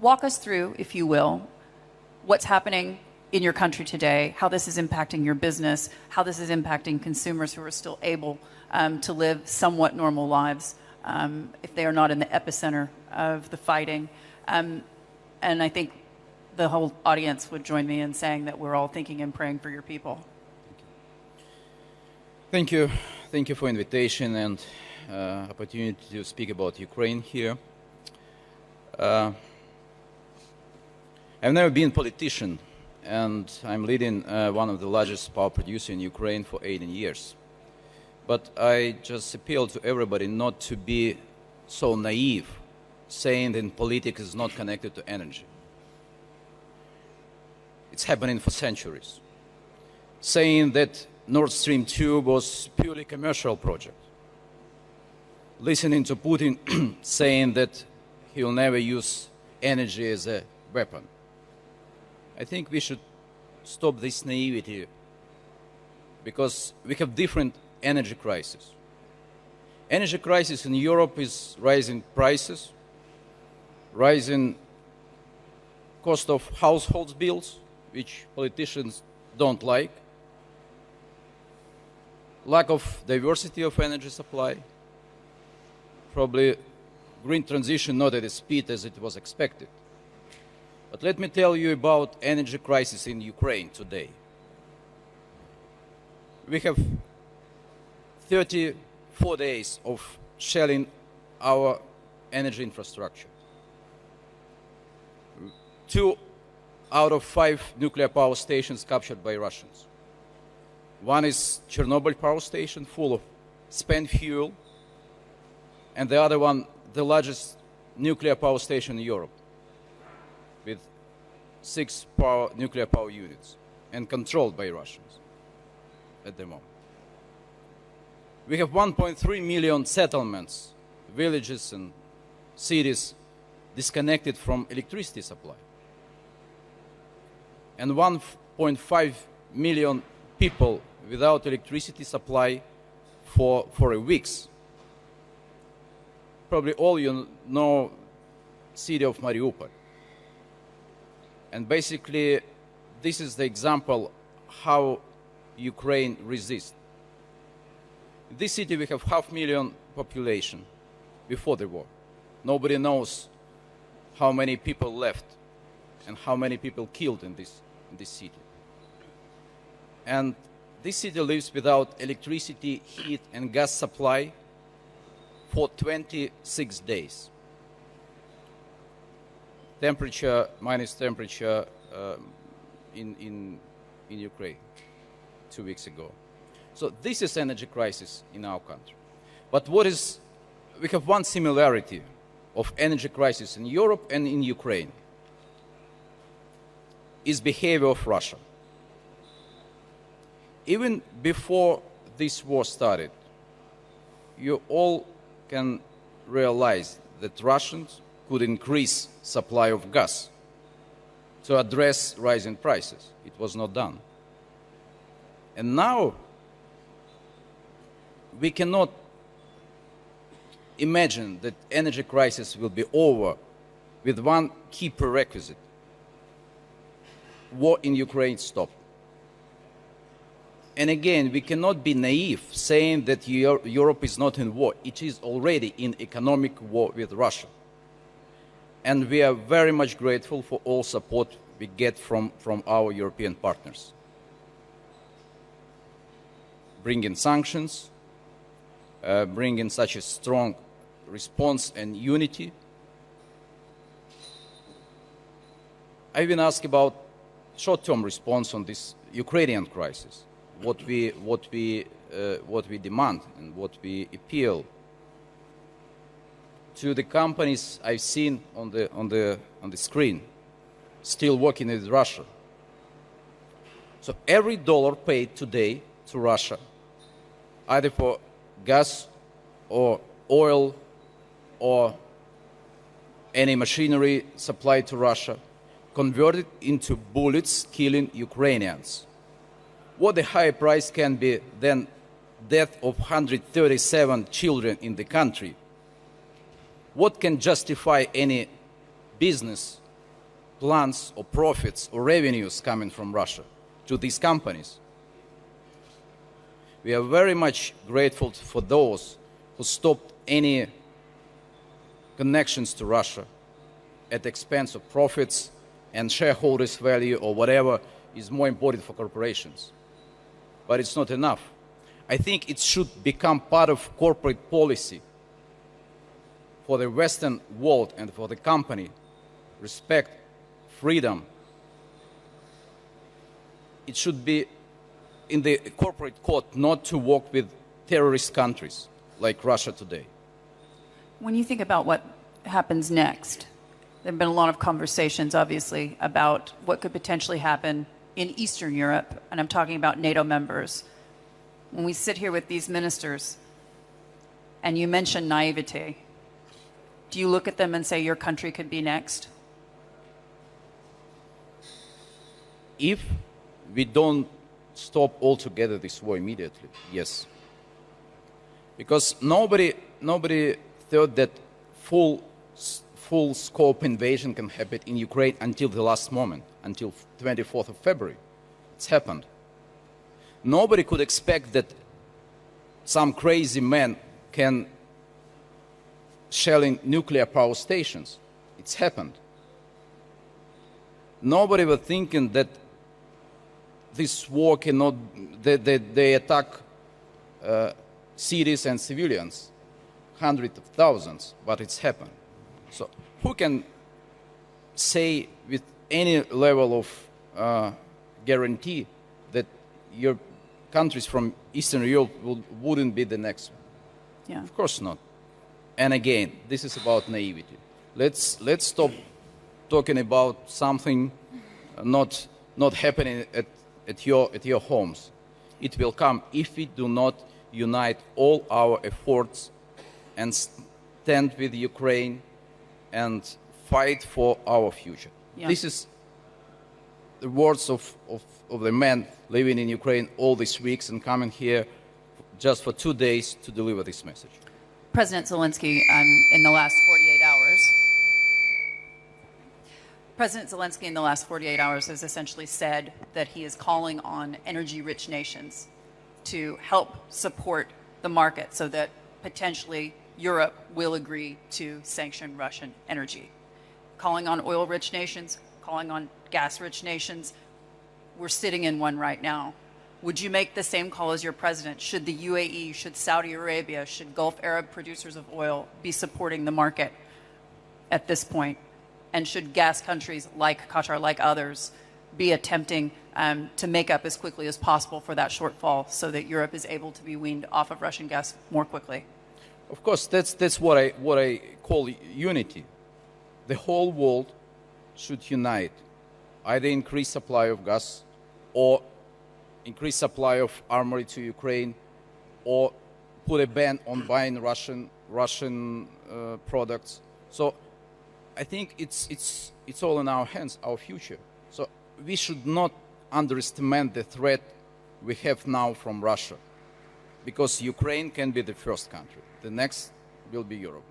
walk us through, if you will, what's happening in your country today, how this is impacting your business, how this is impacting consumers who are still able to live somewhat normal lives if they are not in the epicenter of the fighting. And I think the whole audience would join me in saying that we're all thinking and praying for your people. Thank you. Thank you for invitation and opportunity to speak about Ukraine here. I've never been a politician, and I'm leading one of the largest power producers in Ukraine for 18 years. But I just appeal to everybody not to be so naive, saying that politics is not connected to energy. It's happening for centuries. Saying that Nord Stream 2 was purely commercial project. Listening to Putin saying that he will never use energy as a weapon. I think we should stop this naivety because we have different energy crises. Energy crisis in Europe is rising prices, rising cost of household bills, which politicians don't like, lack of diversity of energy supply, probably green transition not at the speed as it was expected. But let me tell you about energy crisis in Ukraine today. We have 34 days of shelling our energy infrastructure. 2 out of 5 nuclear power stations captured by Russians. One is Chernobyl power station full of spent fuel, and the other one, the largest nuclear power station in Europe, with 6 nuclear power units, and controlled by Russians at the moment. We have 1.3 million settlements, villages and cities disconnected from electricity supply, and 1.5 million people without electricity supply for a weeks. Probably all you know city of Mariupol. And basically, this is the example how Ukraine resists. In this city, we have 500,000 population before the war. Nobody knows how many people left and how many people killed in this city. And this city lives without electricity, heat, and gas supply for 26 days. Minus temperature in Ukraine 2 weeks ago. So this is energy crisis in our country. But we have one similarity of energy crisis in Europe and in Ukraine is behavior of Russia. Even before this war started, you all can realize that Russians could increase supply of gas to address rising prices. It was not done. And now we cannot imagine that energy crisis will be over with one key prerequisite. War in Ukraine stopped. And again, we cannot be naive saying that Europe is not in war. It is already in economic war with Russia. And we are very much grateful for all support we get from our European partners. Bringing sanctions, bringing such a strong response and unity. I've been asked about short-term response on this Ukrainian crisis. What we demand and what we appeal to the companies I've seen on the screen, still working with Russia. So every dollar paid today to Russia, either for gas or oil or any machinery supplied to Russia, converted into bullets killing Ukrainians. What a higher price can be than death of 137 children in the country? What can justify any business plans or profits or revenues coming from Russia to these companies. We are very much grateful for those who stopped any connections to Russia at the expense of profits and shareholders' value or whatever is more important for corporations. But it's not enough. I think it should become part of corporate policy for the Western world and for the company. Respect, freedom. It should be in the corporate code not to work with terrorist countries like Russia today. When you think about what happens next, there have been a lot of conversations, obviously, about what could potentially happen in Eastern Europe, and I'm talking about NATO members. When we sit here with these ministers, and you mention naivete, do you look at them and say your country could be next? If we don't stop altogether this war immediately, yes. Because nobody thought that full scope invasion can happen in Ukraine until the last moment, until 24th of February. It's happened. Nobody could expect that some crazy man can shelling nuclear power stations. It's happened. Nobody was thinking that this war cannot, they attack cities and civilians, hundreds of thousands, but it's happened. So who can say with any level of guarantee that your countries from Eastern Europe wouldn't be the next one? Yeah. Of course not. And again, this is about naivety. Let's stop talking about something not happening at your homes. It will come if we do not unite all our efforts and stand with Ukraine and fight for our future. Yeah. This is the words of the man living in Ukraine all these weeks and coming here just for 2 days to deliver this message. President Zelensky, in the last 48 hours, President Zelensky in the last 48 hours has essentially said that he is calling on energy-rich nations to help support the market so that potentially Europe will agree to sanction Russian energy. Calling on oil-rich nations, calling on gas-rich nations. We're sitting in one right now. Would you make the same call as your president? Should the UAE, should Saudi Arabia, should Gulf Arab producers of oil be supporting the market at this point? And should gas countries like Qatar, like others, be attempting to make up as quickly as possible for that shortfall so that Europe is able to be weaned off of Russian gas more quickly? Of course, that's what I call unity. The whole world should unite, either increase supply of gas or increase supply of armory to Ukraine, or put a ban on buying Russian products. So I think it's all in our hands, our future. So we should not underestimate the threat we have now from Russia, because Ukraine can be the first country. The next will be Europe.